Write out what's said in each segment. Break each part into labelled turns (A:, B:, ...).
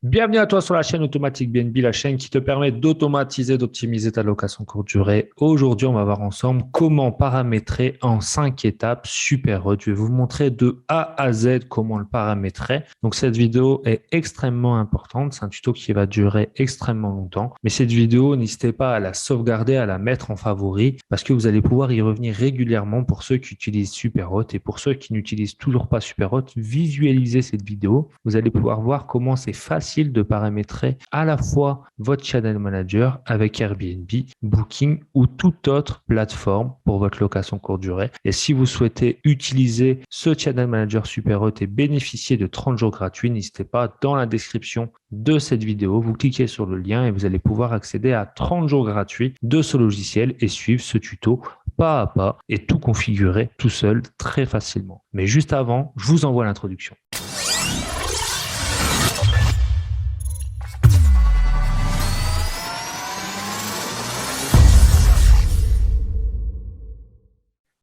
A: Bienvenue à toi sur la chaîne Automatique BNB, la chaîne qui te permet d'automatiser, d'optimiser ta location courte durée. Aujourd'hui, on va voir ensemble comment paramétrer en 5 étapes Superhot. Je vais vous montrer de A à Z comment le paramétrer. Donc, cette vidéo est extrêmement importante. C'est un tuto qui va durer extrêmement longtemps. Mais cette vidéo, n'hésitez pas à la sauvegarder, à la mettre en favori parce que vous allez pouvoir y revenir régulièrement pour ceux qui utilisent Superhot et pour ceux qui n'utilisent toujours pas Superhot. Visualisez cette vidéo. Vous allez pouvoir voir comment c'est facile de paramétrer à la fois votre channel manager avec Airbnb, Booking ou toute autre plateforme pour votre location courte durée. Et si vous souhaitez utiliser ce channel manager Superhot et bénéficier de 30 jours gratuits, n'hésitez pas dans la description de cette vidéo, vous cliquez sur le lien et vous allez pouvoir accéder à 30 jours gratuits de ce logiciel et suivre ce tuto pas à pas et tout configurer tout seul très facilement. Mais juste avant, je vous envoie l'introduction.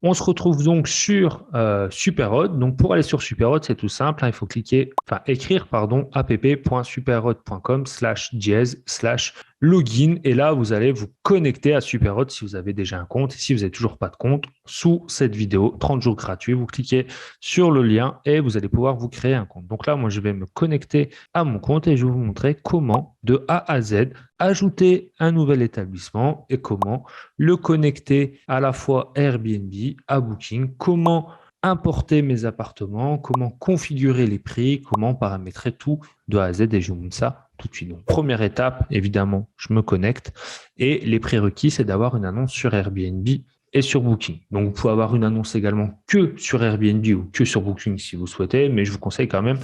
A: On se retrouve donc sur Superhot. Donc, pour aller sur Superhot, c'est tout simple. Il faut écrire app.superhot.com/dièse/login. Et là, vous allez vous connecter à Superhot si vous avez déjà un compte. Et si vous n'avez toujours pas de compte, sous cette vidéo, 30 jours gratuits, vous cliquez sur le lien et vous allez pouvoir vous créer un compte. Donc là, moi, je vais me connecter à mon compte et je vais vous montrer comment, de A à Z, ajouter un nouvel établissement et comment le connecter à la fois Airbnb, à Booking, comment importer mes appartements, comment configurer les prix, comment paramétrer tout de A à Z et je vous montre ça tout de suite. Donc, première étape, évidemment, je me connecte et les prérequis, c'est d'avoir une annonce sur Airbnb et sur Booking. Donc, vous pouvez avoir une annonce également que sur Airbnb ou que sur Booking si vous souhaitez, mais je vous conseille quand même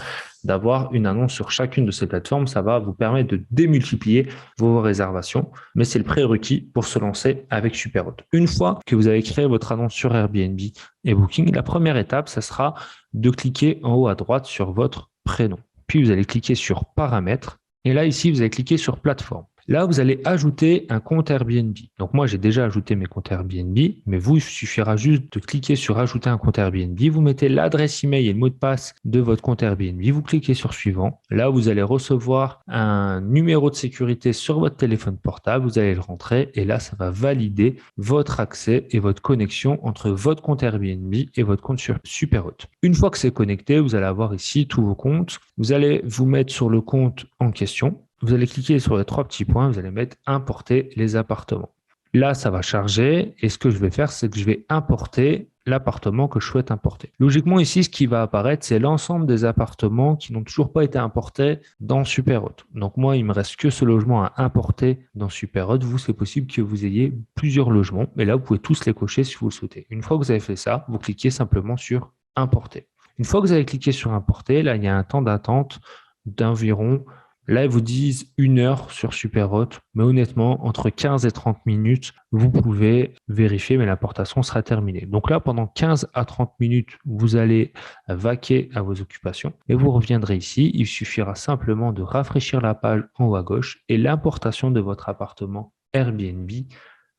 A: d'avoir une annonce sur chacune de ces plateformes. Ça va vous permettre de démultiplier vos réservations, mais c'est le prérequis pour se lancer avec Superhot. Une fois que vous avez créé votre annonce sur Airbnb et Booking, la première étape, ça sera de cliquer en haut à droite sur votre prénom. Puis, vous allez cliquer sur Paramètres. Et là, ici, vous allez cliquer sur Plateforme. Là, vous allez ajouter un compte Airbnb. Donc, moi, j'ai déjà ajouté mes comptes Airbnb, mais vous, il suffira juste de cliquer sur Ajouter un compte Airbnb. Vous mettez l'adresse email et le mot de passe de votre compte Airbnb. Vous cliquez sur Suivant. Là, vous allez recevoir un numéro de sécurité sur votre téléphone portable. Vous allez le rentrer et là, ça va valider votre accès et votre connexion entre votre compte Airbnb et votre compte sur Superhot. Une fois que c'est connecté, vous allez avoir ici tous vos comptes. Vous allez vous mettre sur le compte en question. Vous allez cliquer sur les 3 petits points, vous allez mettre importer les appartements. Là, ça va charger et ce que je vais faire, c'est que je vais importer l'appartement que je souhaite importer. Logiquement, ici, ce qui va apparaître, c'est l'ensemble des appartements qui n'ont toujours pas été importés dans Superhot. Donc moi, il me reste que ce logement à importer dans Superhot. Vous, c'est possible que vous ayez plusieurs logements, mais là, vous pouvez tous les cocher si vous le souhaitez. Une fois que vous avez fait ça, vous cliquez simplement sur importer. Une fois que vous avez cliqué sur importer, là, il y a un temps d'attente d'environ. Là, ils vous disent 1 heure sur Superhot, mais honnêtement, entre 15 et 30 minutes, vous pouvez vérifier, mais l'importation sera terminée. Donc là, pendant 15 à 30 minutes, vous allez vaquer à vos occupations et vous reviendrez ici. Il suffira simplement de rafraîchir la page en haut à gauche et l'importation de votre appartement Airbnb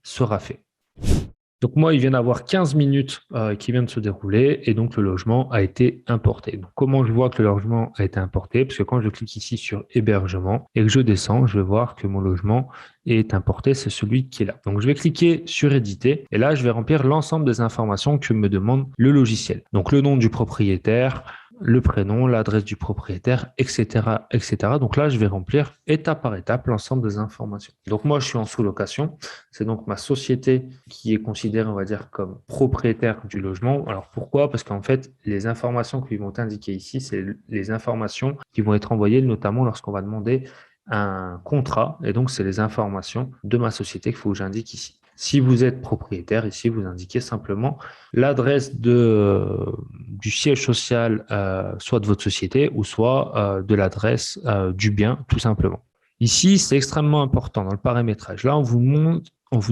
A: sera faite. Donc moi, il vient d'avoir 15 minutes qui viennent de se dérouler et donc le logement a été importé. Donc comment je vois que le logement a été importé? Parce que quand je clique ici sur hébergement et que je descends, je vais voir que mon logement est importé, c'est celui qui est là. Donc je vais cliquer sur éditer et là, je vais remplir l'ensemble des informations que me demande le logiciel. Donc le nom du propriétaire, le prénom, l'adresse du propriétaire, etc., etc. Donc là, je vais remplir étape par étape l'ensemble des informations. Donc moi, je suis en sous-location. C'est donc ma société qui est considérée, on va dire, comme propriétaire du logement. Alors pourquoi? Parce qu'en fait, les informations qu'ils vont indiquer ici, c'est les informations qui vont être envoyées, notamment lorsqu'on va demander un contrat. Et donc, c'est les informations de ma société qu'il faut que j'indique ici. Si vous êtes propriétaire, ici, vous indiquez simplement l'adresse du siège social, soit de votre société ou soit de l'adresse du bien, tout simplement. Ici, c'est extrêmement important dans le paramétrage. Là, on vous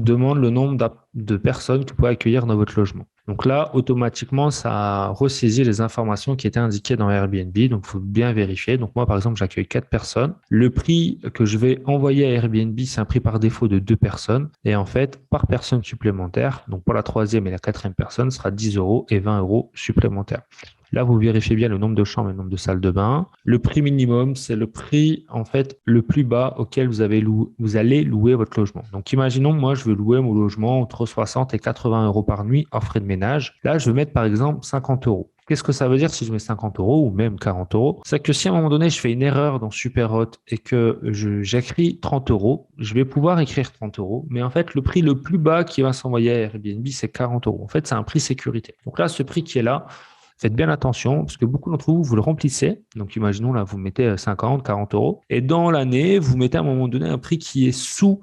A: demande le nombre de personnes que vous pouvez accueillir dans votre logement. Donc là, automatiquement, ça ressaisit les informations qui étaient indiquées dans Airbnb. Donc, il faut bien vérifier. Donc, moi, par exemple, j'accueille 4 personnes. Le prix que je vais envoyer à Airbnb, c'est un prix par défaut de 2 personnes. Et en fait, par personne supplémentaire, donc pour la 3e et la 4e personne, ce sera 10 € et 20 € supplémentaires. Là, vous vérifiez bien le nombre de chambres et le nombre de salles de bain. Le prix minimum, c'est le prix en fait le plus bas auquel vous allez louer votre logement. Donc, imaginons, moi, je veux louer mon logement entre 60 et 80 euros par nuit hors frais de ménage. Là, je vais mettre par exemple 50 euros. Qu'est-ce que ça veut dire si je mets 50 euros ou même 40 euros? C'est que si à un moment donné, je fais une erreur dans Superhot et que j'écris 30 euros, je vais pouvoir écrire 30 euros. Mais en fait, le prix le plus bas qui va s'envoyer à Airbnb, c'est 40 euros. En fait, c'est un prix sécurité. Donc là, ce prix qui est là, faites bien attention parce que beaucoup d'entre vous, vous le remplissez. Donc, imaginons là, vous mettez 50, 40 euros. Et dans l'année, vous mettez à un moment donné un prix qui est sous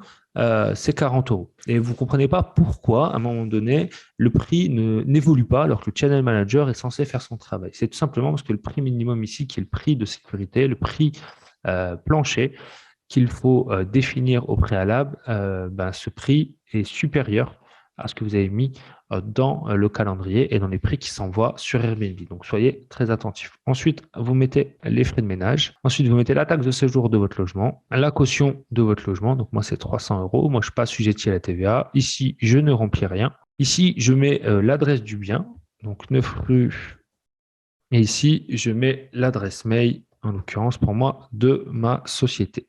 A: ces 40 euros. Et vous ne comprenez pas pourquoi, à un moment donné, le prix n'évolue pas alors que le channel manager est censé faire son travail. C'est tout simplement parce que le prix minimum ici, qui est le prix de sécurité, le prix plancher, qu'il faut définir au préalable, ce prix est supérieur à ce que vous avez mis dans le calendrier et dans les prix qui s'envoient sur Airbnb. Donc, soyez très attentifs. Ensuite, vous mettez les frais de ménage. Ensuite, vous mettez la taxe de séjour de votre logement, la caution de votre logement. Donc, moi, c'est 300 euros. Moi, je ne suis pas assujetti à la TVA. Ici, je ne remplis rien. Ici, je mets l'adresse du bien, donc 9 rue. Et ici, je mets l'adresse mail, en l'occurrence pour moi, de ma société.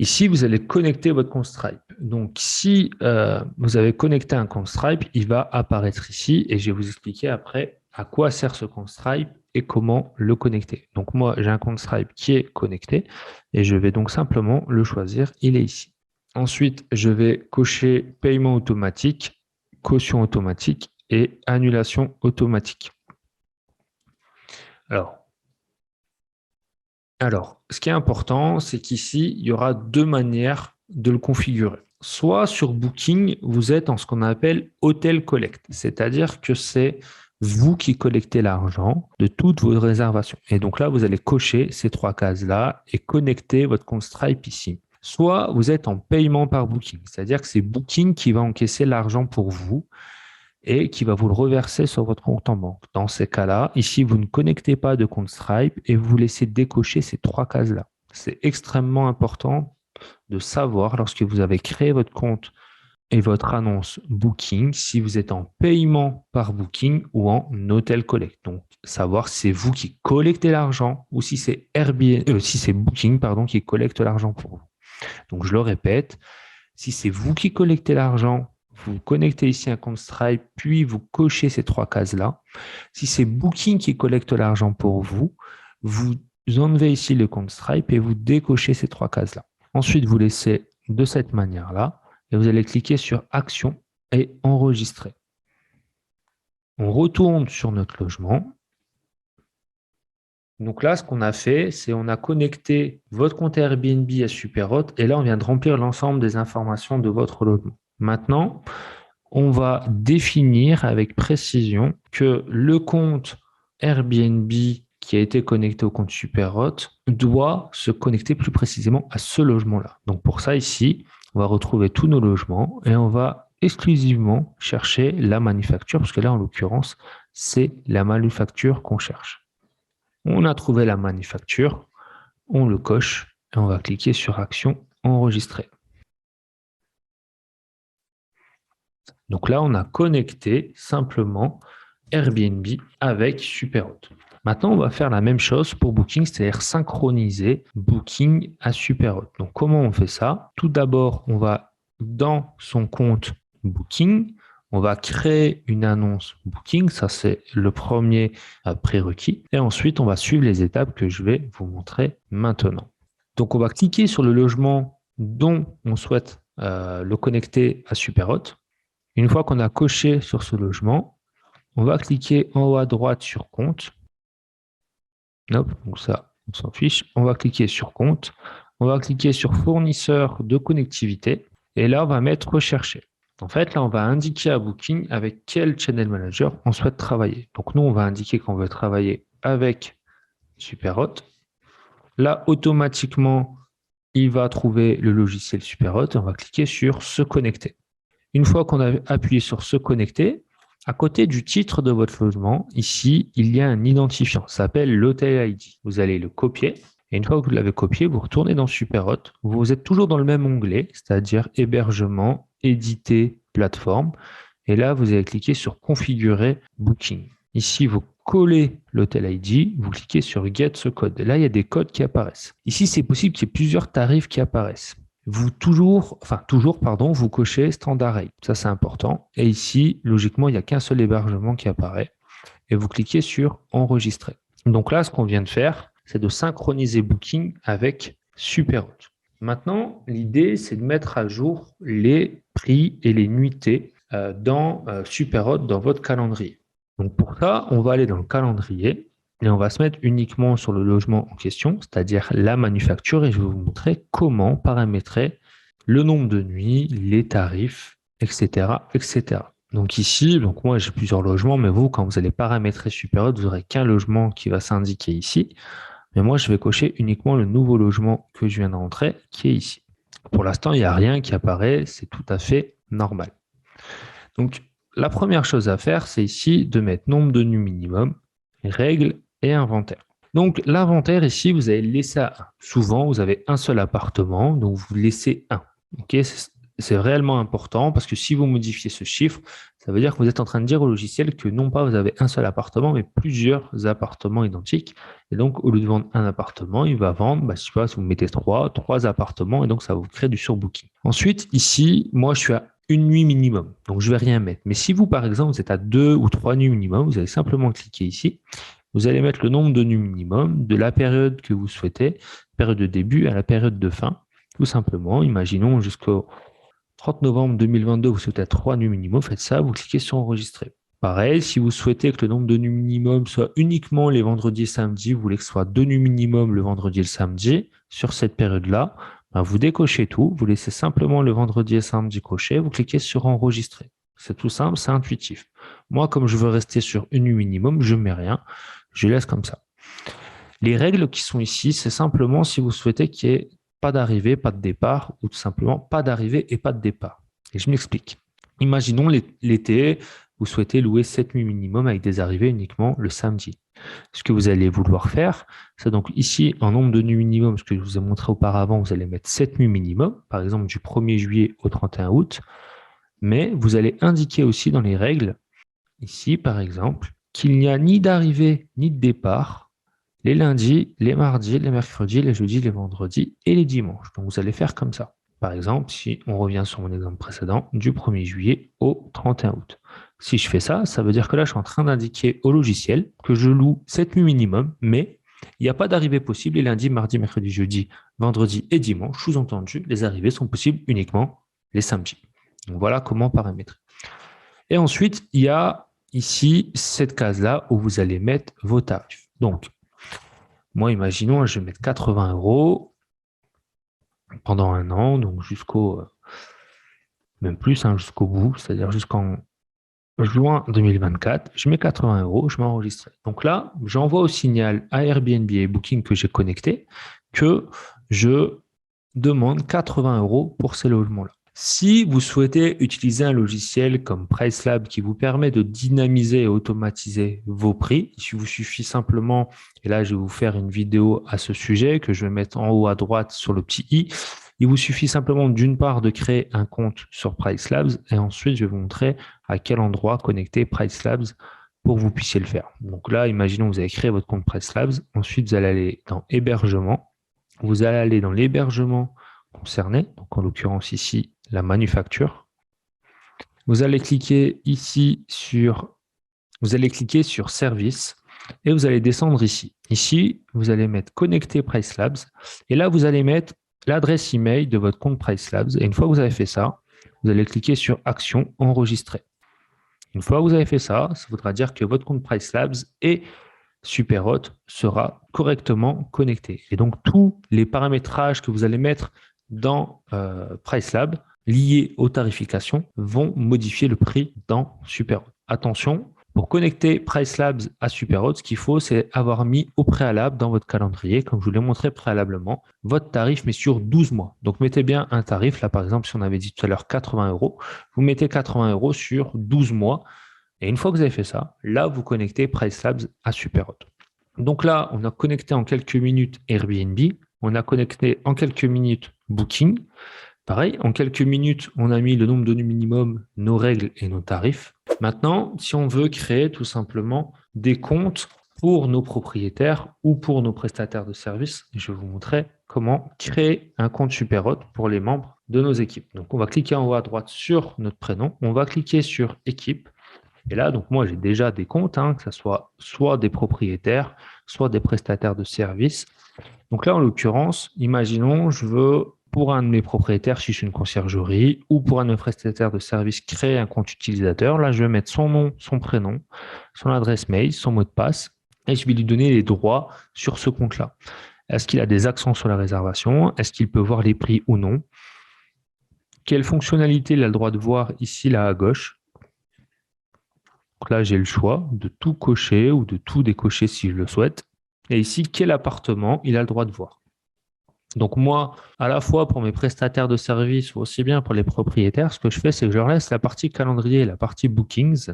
A: Ici, vous allez connecter votre compte Stripe. Donc, si vous avez connecté un compte Stripe, il va apparaître ici et je vais vous expliquer après à quoi sert ce compte Stripe et comment le connecter. Donc, moi, j'ai un compte Stripe qui est connecté et je vais donc simplement le choisir. Il est ici. Ensuite, je vais cocher paiement automatique, caution automatique et annulation automatique. Alors, ce qui est important, c'est qu'ici, il y aura deux manières de le configurer. Soit sur Booking, vous êtes en ce qu'on appelle Hotel Collect, c'est-à-dire que c'est vous qui collectez l'argent de toutes vos réservations. Et donc là, vous allez cocher ces trois cases-là et connecter votre compte Stripe ici. Soit vous êtes en paiement par Booking, c'est-à-dire que c'est Booking qui va encaisser l'argent pour vous et qui va vous le reverser sur votre compte en banque. Dans ces cas-là, ici, vous ne connectez pas de compte Stripe et vous laissez décocher ces trois cases-là. C'est extrêmement important de savoir lorsque vous avez créé votre compte et votre annonce Booking, si vous êtes en paiement par Booking ou en Hotel Collect. Donc, savoir si c'est vous qui collectez l'argent ou si c'est si c'est Booking qui collecte l'argent pour vous. Donc, je le répète, si c'est vous qui collectez l'argent, vous connectez ici un compte Stripe, puis vous cochez ces trois cases-là. Si c'est Booking qui collecte l'argent pour vous, vous enlevez ici le compte Stripe et vous décochez ces trois cases-là. Ensuite, vous laissez de cette manière-là et vous allez cliquer sur Action et Enregistrer. On retourne sur notre logement. Donc là, ce qu'on a fait, c'est on a connecté votre compte Airbnb à Superhot et là, on vient de remplir l'ensemble des informations de votre logement. Maintenant, on va définir avec précision que le compte Airbnb qui a été connecté au compte Superhot doit se connecter plus précisément à ce logement-là. Donc pour ça, ici, on va retrouver tous nos logements et on va exclusivement chercher la manufacture, parce que là, en l'occurrence, c'est la manufacture qu'on cherche. On a trouvé la manufacture, on le coche et on va cliquer sur Action, Enregistrer. Donc là, on a connecté simplement Airbnb avec Superhot. Maintenant, on va faire la même chose pour Booking, c'est-à-dire synchroniser Booking à Superhot. Donc, comment on fait ça? Tout d'abord, on va dans son compte Booking, on va créer une annonce Booking, ça c'est le premier prérequis. Et ensuite, on va suivre les étapes que je vais vous montrer maintenant. Donc, on va cliquer sur le logement dont on souhaite le connecter à Superhot. Une fois qu'on a coché sur ce logement, on va cliquer en haut à droite sur compte. Hop, donc ça, on s'en fiche. On va cliquer sur compte. On va cliquer sur fournisseur de connectivité. Et là, on va mettre rechercher. En fait, là, on va indiquer à Booking avec quel channel manager on souhaite travailler. Donc, nous, on va indiquer qu'on veut travailler avec Superhot. Là, automatiquement, il va trouver le logiciel Superhot. On va cliquer sur se connecter. Une fois qu'on a appuyé sur se connecter, à côté du titre de votre logement, ici, il y a un identifiant. Ça s'appelle l'Hotel ID. Vous allez le copier. Et une fois que vous l'avez copié, vous retournez dans Superhot. Vous êtes toujours dans le même onglet, c'est-à-dire hébergement, éditer, plateforme. Et là, vous allez cliquer sur configurer Booking. Ici, vous coller l'Hotel ID, vous cliquez sur Get ce code. Et là, il y a des codes qui apparaissent. Ici, c'est possible qu'il y ait plusieurs tarifs qui apparaissent. Vous vous cochez Standard Rate. Ça, c'est important. Et ici, logiquement, il n'y a qu'un seul hébergement qui apparaît. Et vous cliquez sur Enregistrer. Donc là, ce qu'on vient de faire, c'est de synchroniser Booking avec Superhot. Maintenant, l'idée, c'est de mettre à jour les prix et les nuitées dans Superhot, dans votre calendrier. Donc pour ça, on va aller dans le calendrier et on va se mettre uniquement sur le logement en question, c'est-à-dire la manufacture, et je vais vous montrer comment paramétrer le nombre de nuits, les tarifs, etc., etc. Donc ici, moi j'ai plusieurs logements, mais vous, quand vous allez paramétrer Superhot, vous n'aurez qu'un logement qui va s'indiquer ici. Mais moi, je vais cocher uniquement le nouveau logement que je viens de rentrer, qui est ici. Pour l'instant, il n'y a rien qui apparaît, c'est tout à fait normal. Donc, la première chose à faire, c'est ici de mettre nombre de nuits minimum, règles et inventaire. Donc, l'inventaire, ici, vous allez le laisser à 1. Souvent, vous avez un seul appartement, donc vous laissez 1. Okay, c'est réellement important parce que si vous modifiez ce chiffre, ça veut dire que vous êtes en train de dire au logiciel que non pas vous avez un seul appartement, mais plusieurs appartements identiques. Et donc, au lieu de vendre un appartement, il va vendre, je sais pas, si vous mettez trois appartements, et donc ça va vous créer du surbooking. Ensuite, ici, moi, je suis à une nuit minimum, donc je ne vais rien mettre. Mais si vous, par exemple, vous êtes à 2 ou 3 nuits minimum, vous allez simplement cliquer ici. Vous allez mettre le nombre de nuits minimum de la période que vous souhaitez, période de début à la période de fin. Tout simplement, imaginons jusqu'au 30 novembre 2022, vous souhaitez 3 nuits minimum, faites ça, vous cliquez sur enregistrer. Pareil, si vous souhaitez que le nombre de nuits minimum soit uniquement les vendredis et samedis, vous voulez que ce soit 2 nuits minimum le vendredi et le samedi, sur cette période-là, vous décochez tout, vous laissez simplement le vendredi et samedi coché, vous cliquez sur enregistrer. C'est tout simple, c'est intuitif. Moi, comme je veux rester sur une nuit minimum, je ne mets rien, je laisse comme ça. Les règles qui sont ici, c'est simplement si vous souhaitez qu'il y ait pas d'arrivée, pas de départ, ou tout simplement pas d'arrivée et pas de départ. Et je m'explique. Imaginons l'été, vous souhaitez louer 7 nuits minimum avec des arrivées uniquement le samedi. Ce que vous allez vouloir faire, c'est donc ici, en nombre de nuits minimum, ce que je vous ai montré auparavant, vous allez mettre 7 nuits minimum, par exemple du 1er juillet au 31 août, mais vous allez indiquer aussi dans les règles, ici par exemple, qu'il n'y a ni d'arrivée ni de départ les lundis, les mardis, les mercredis, les jeudis, les vendredis et les dimanches. Donc, vous allez faire comme ça. Par exemple, si on revient sur mon exemple précédent, du 1er juillet au 31 août. Si je fais ça, ça veut dire que là, je suis en train d'indiquer au logiciel que je loue 7 nuits minimum, mais il n'y a pas d'arrivée possible les lundis, mardis, mercredis, jeudi, vendredi et dimanche. Sous-entendu, les arrivées sont possibles uniquement les samedis. Donc, voilà comment paramétrer. Et ensuite, il y a ici cette case-là où vous allez mettre vos tarifs. Donc, moi, imaginons, je vais mettre 80 € pendant un an, donc jusqu'au, même plus, jusqu'au bout, c'est-à-dire jusqu'en juin 2024. Je mets 80 €, je m'enregistre. Donc là, j'envoie au signal à Airbnb et Booking que j'ai connecté que je demande 80 € pour ces logements-là. Si vous souhaitez utiliser un logiciel comme Pricelab qui vous permet de dynamiser et automatiser vos prix, il vous suffit simplement, et là je vais vous faire une vidéo à ce sujet que je vais mettre en haut à droite sur le petit i, il vous suffit simplement d'une part de créer un compte sur Pricelabs et ensuite je vais vous montrer à quel endroit connecter Pricelabs pour que vous puissiez le faire. Donc là, imaginons que vous avez créé votre compte Pricelabs, ensuite vous allez aller dans hébergement, vous allez aller dans l'hébergement concerné, donc en l'occurrence ici la manufacture. Vous allez cliquer ici sur service et vous allez descendre ici. Ici, vous allez mettre connecter Pricelabs et là vous allez mettre l'adresse email de votre compte Pricelabs et une fois que vous avez fait ça, vous allez cliquer sur action enregistrer. Une fois que vous avez fait ça, ça voudra dire que votre compte Pricelabs et Superhot sera correctement connecté. Et donc, tous les paramétrages que vous allez mettre dans Pricelab liés aux tarifications vont modifier le prix dans Superhot. Attention, pour connecter Pricelabs à Superhot, ce qu'il faut, c'est avoir mis au préalable dans votre calendrier, comme je vous l'ai montré préalablement, votre tarif, mais sur 12 mois. Donc, mettez bien un tarif. Là, par exemple, si on avait dit tout à l'heure 80 €, vous mettez 80 € sur 12 mois. Et une fois que vous avez fait ça, là, vous connectez Pricelabs à Superhot. Donc là, on a connecté en quelques minutes Airbnb, on a connecté en quelques minutes Booking. Pareil, en quelques minutes, on a mis le nombre de nuits minimum, nos règles et nos tarifs. Maintenant, si on veut créer tout simplement des comptes pour nos propriétaires ou pour nos prestataires de services, je vais vous montrer comment créer un compte Superhot pour les membres de nos équipes. Donc, on va cliquer en haut à droite sur notre prénom, on va cliquer sur équipe. Et là, donc moi, j'ai déjà des comptes, que ce soit des propriétaires, soit des prestataires de services. Donc là, en l'occurrence, imaginons, je veux, pour un de mes propriétaires, si je suis une conciergerie, ou pour un de mes prestataires de service, créer un compte utilisateur. Là, je vais mettre son nom, son prénom, son adresse mail, son mot de passe, et je vais lui donner les droits sur ce compte-là. Est-ce qu'il a des accents sur la réservation? Est-ce qu'il peut voir les prix ou non? Quelle fonctionnalité il a le droit de voir ici, là, à gauche? Donc là, j'ai le choix de tout cocher ou de tout décocher si je le souhaite. Et ici, quel appartement il a le droit de voir. Donc moi, à la fois pour mes prestataires de services ou aussi bien pour les propriétaires, ce que je fais, c'est que je leur laisse la partie calendrier et la partie bookings,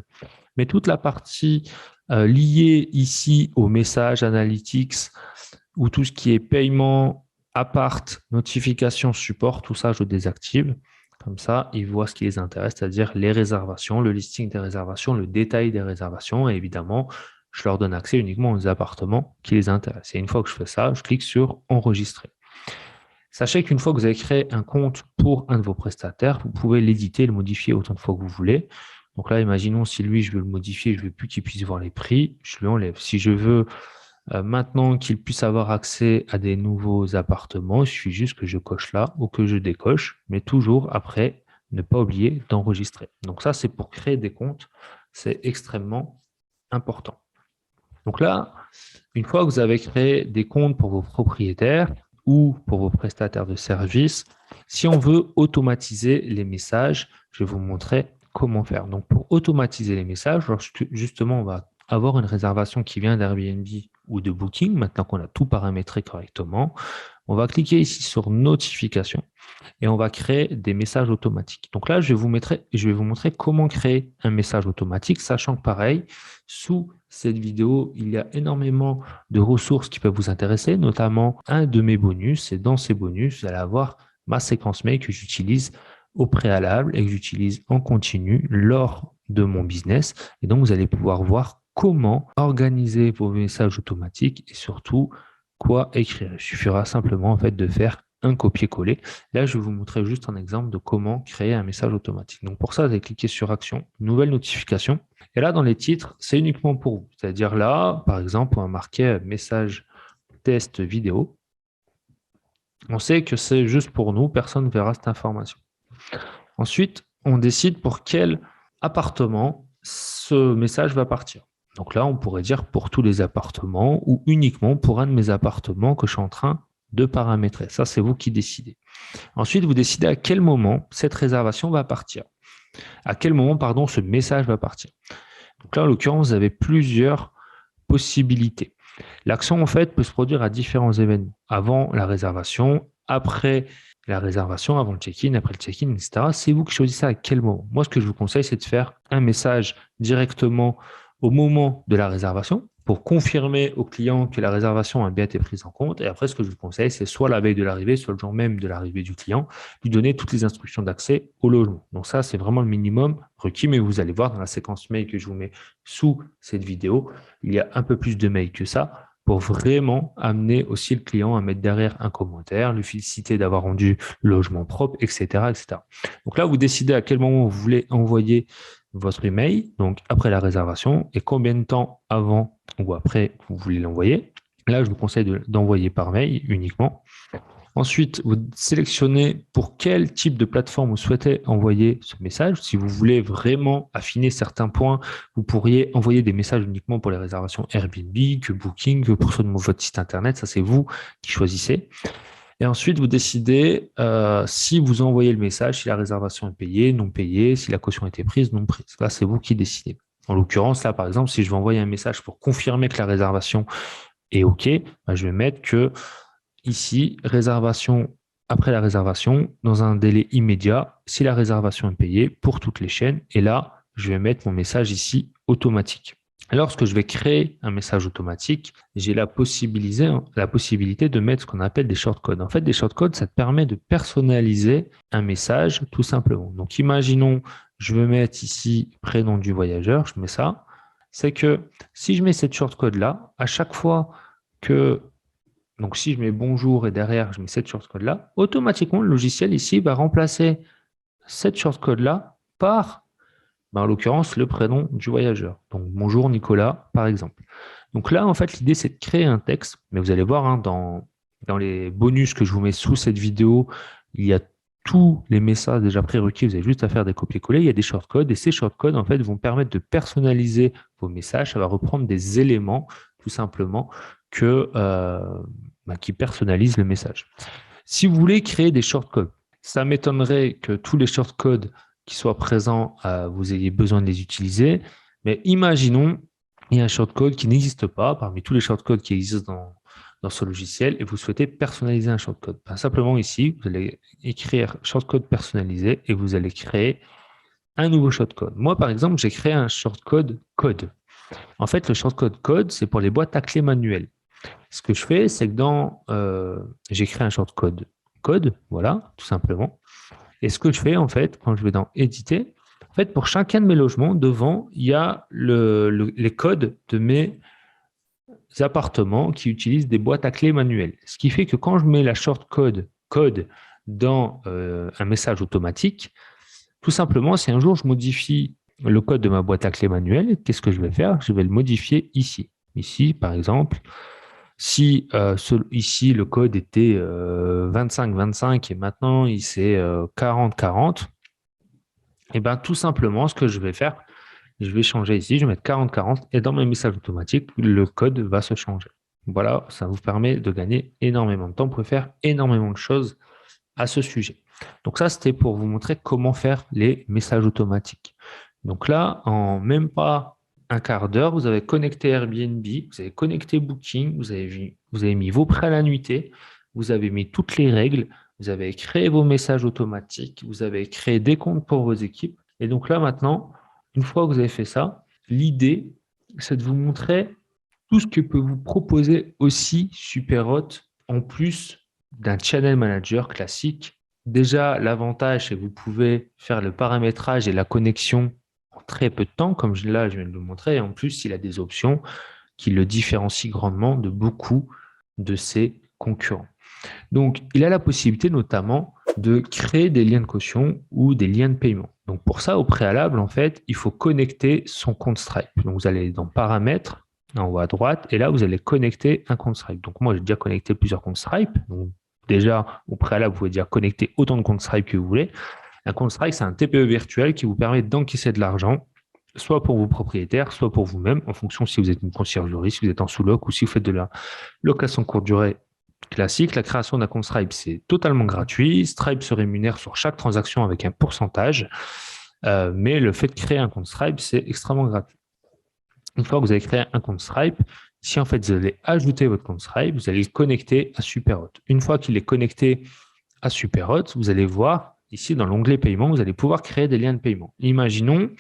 A: mais toute la partie liée ici aux messages analytics ou tout ce qui est paiement, appart, notification, support, tout ça, je désactive. Comme ça, ils voient ce qui les intéresse, c'est-à-dire les réservations, le listing des réservations, le détail des réservations et évidemment, je leur donne accès uniquement aux appartements qui les intéressent. Et une fois que je fais ça, je clique sur enregistrer. Sachez qu'une fois que vous avez créé un compte pour un de vos prestataires, vous pouvez l'éditer, le modifier autant de fois que vous voulez. Donc là, imaginons si lui, je veux le modifier, je ne veux plus qu'il puisse voir les prix, je lui enlève. Si je veux maintenant qu'il puisse avoir accès à des nouveaux appartements, il suffit juste que je coche là ou que je décoche, mais toujours après, ne pas oublier d'enregistrer. Donc ça, c'est pour créer des comptes, c'est extrêmement important. Donc là, une fois que vous avez créé des comptes pour vos propriétaires ou pour vos prestataires de services, si on veut automatiser les messages, je vais vous montrer comment faire. Donc pour automatiser les messages, justement, on va avoir une réservation qui vient d'Airbnb ou de Booking, maintenant qu'on a tout paramétré correctement. On va cliquer ici sur notification et on va créer des messages automatiques. Donc là, je vais vous montrer comment créer un message automatique, sachant que pareil, sous cette vidéo, il y a énormément de ressources qui peuvent vous intéresser, notamment un de mes bonus. Et dans ces bonus, vous allez avoir ma séquence mail que j'utilise au préalable et que j'utilise en continu lors de mon business. Et donc, vous allez pouvoir voir comment organiser vos messages automatiques et surtout quoi écrire. Il suffira simplement en fait de faire un copier-coller. Là, je vais vous montrer juste un exemple de comment créer un message automatique. Donc pour ça, vous allez cliquer sur Action, Nouvelle notification. Et là, dans les titres, c'est uniquement pour vous. C'est-à-dire là, par exemple, on va marquer message test vidéo. On sait que c'est juste pour nous, personne ne verra cette information. Ensuite, on décide pour quel appartement ce message va partir. Donc là, on pourrait dire pour tous les appartements ou uniquement pour un de mes appartements que je suis en train de paramétrer. Ça, c'est vous qui décidez. Ensuite, vous décidez à quel moment cette réservation va partir. À quel moment, pardon, ce message va partir. Donc là, en l'occurrence, vous avez plusieurs possibilités. L'action, en fait, peut se produire à différents événements. Avant la réservation, après la réservation, avant le check-in, après le check-in, etc. C'est vous qui choisissez à quel moment. Moi, ce que je vous conseille, c'est de faire un message directement au moment de la réservation pour confirmer au client que la réservation a bien été prise en compte. Et après, ce que je vous conseille, c'est soit la veille de l'arrivée, soit le jour même de l'arrivée du client, lui donner toutes les instructions d'accès au logement. Donc ça, c'est vraiment le minimum requis, mais vous allez voir dans la séquence mail que je vous mets sous cette vidéo, il y a un peu plus de mails que ça pour vraiment emaner aussi le client à mettre derrière un commentaire, lui féliciter d'avoir rendu le logement propre, etc., etc. Donc là, vous décidez à quel moment vous voulez envoyer votre email, donc après la réservation, et combien de temps avant ou après vous voulez l'envoyer. Là, je vous conseille d'envoyer par mail uniquement. Ensuite, vous sélectionnez pour quel type de plateforme vous souhaitez envoyer ce message. Si vous voulez vraiment affiner certains points, vous pourriez envoyer des messages uniquement pour les réservations Airbnb, que Booking, que pour votre site internet. Ça, c'est vous qui choisissez. Et ensuite, vous décidez si vous envoyez le message, si la réservation est payée, non payée, si la caution a été prise, non prise. Là, c'est vous qui décidez. En l'occurrence, là, par exemple, si je veux envoyer un message pour confirmer que la réservation est OK, je vais mettre que ici, réservation après la réservation, dans un délai immédiat, si la réservation est payée pour toutes les chaînes. Et là, je vais mettre mon message ici automatique. Lorsque je vais créer un message automatique, j'ai la possibilité de mettre ce qu'on appelle des shortcodes. En fait, des shortcodes, ça te permet de personnaliser un message tout simplement. Donc, imaginons, je veux mettre ici prénom du voyageur, je mets ça. C'est que si je mets cette shortcode-là, à chaque fois que, donc si je mets bonjour et derrière je mets cette shortcode-là, automatiquement le logiciel ici va remplacer cette shortcode-là par en l'occurrence, le prénom du voyageur. Donc, bonjour Nicolas, par exemple. Donc là, en fait, l'idée, c'est de créer un texte. Mais vous allez voir, hein, dans les bonus que je vous mets sous cette vidéo, il y a tous les messages déjà prérequis. Vous avez juste à faire des copier-coller. Il y a des shortcodes. Et ces shortcodes, en fait, vont permettre de personnaliser vos messages. Ça va reprendre des éléments, tout simplement, qui personnalisent le message. Si vous voulez créer des shortcodes, ça m'étonnerait que tous les shortcodes qui soient présents, vous ayez besoin de les utiliser. Mais imaginons, il y a un shortcode qui n'existe pas parmi tous les shortcodes qui existent dans ce logiciel et vous souhaitez personnaliser un shortcode. Simplement ici, vous allez écrire shortcode personnalisé et vous allez créer un nouveau shortcode. Moi, par exemple, j'ai créé un shortcode code. En fait, le shortcode code, c'est pour les boîtes à clés manuelles. Ce que je fais, c'est que j'ai créé un shortcode code, voilà, tout simplement. Et ce que je fais, en fait, quand je vais dans éditer, en fait, pour chacun de mes logements, devant, il y a les codes de mes appartements qui utilisent des boîtes à clés manuelles. Ce qui fait que quand je mets la shortcode code dans un message automatique, tout simplement, si un jour je modifie le code de ma boîte à clés manuelle, qu'est-ce que je vais faire? Je vais le modifier ici. Ici, par exemple, si ici le code était 25-25 et maintenant il c'est 40-40, et bien tout simplement ce que je vais faire, je vais changer ici, je vais mettre 40-40 et dans mes messages automatiques, le code va se changer. Voilà, ça vous permet de gagner énormément de temps. Vous pouvez faire énormément de choses à ce sujet. Donc ça, c'était pour vous montrer comment faire les messages automatiques. Donc là, en même pas un quart d'heure, vous avez connecté Airbnb, vous avez connecté Booking, vous avez mis vos prêts à la nuitée, vous avez mis toutes les règles, vous avez créé vos messages automatiques, vous avez créé des comptes pour vos équipes. Et donc là, maintenant, une fois que vous avez fait ça, l'idée, c'est de vous montrer tout ce que peut vous proposer aussi Superhot en plus d'un channel manager classique. Déjà, l'avantage, c'est que vous pouvez faire le paramétrage et la connexion en très peu de temps, comme là, je viens de le montrer. Et en plus, il a des options qui le différencient grandement de beaucoup de ses concurrents. Donc, il a la possibilité notamment de créer des liens de caution ou des liens de paiement. Donc, pour ça, au préalable, en fait, il faut connecter son compte Stripe. Donc, vous allez dans Paramètres, en haut à droite, et là, vous allez connecter un compte Stripe. Donc, moi, j'ai déjà connecté plusieurs comptes Stripe. Donc, déjà, au préalable, vous pouvez déjà connecter autant de comptes Stripe que vous voulez. Un compte Stripe, c'est un TPE virtuel qui vous permet d'encaisser de l'argent, soit pour vos propriétaires, soit pour vous-même, en fonction si vous êtes une conciergerie, si vous êtes en sous-loc ou si vous faites de la location courte durée classique. La création d'un compte Stripe, c'est totalement gratuit. Stripe se rémunère sur chaque transaction avec un pourcentage, mais le fait de créer un compte Stripe, c'est extrêmement gratuit. Une fois que vous avez créé un compte Stripe, si en fait vous allez ajouter votre compte Stripe, vous allez le connecter à Superhot. Une fois qu'il est connecté à Superhot, vous allez voir ici dans l'onglet paiement, vous allez pouvoir créer des liens de paiement. Imaginons,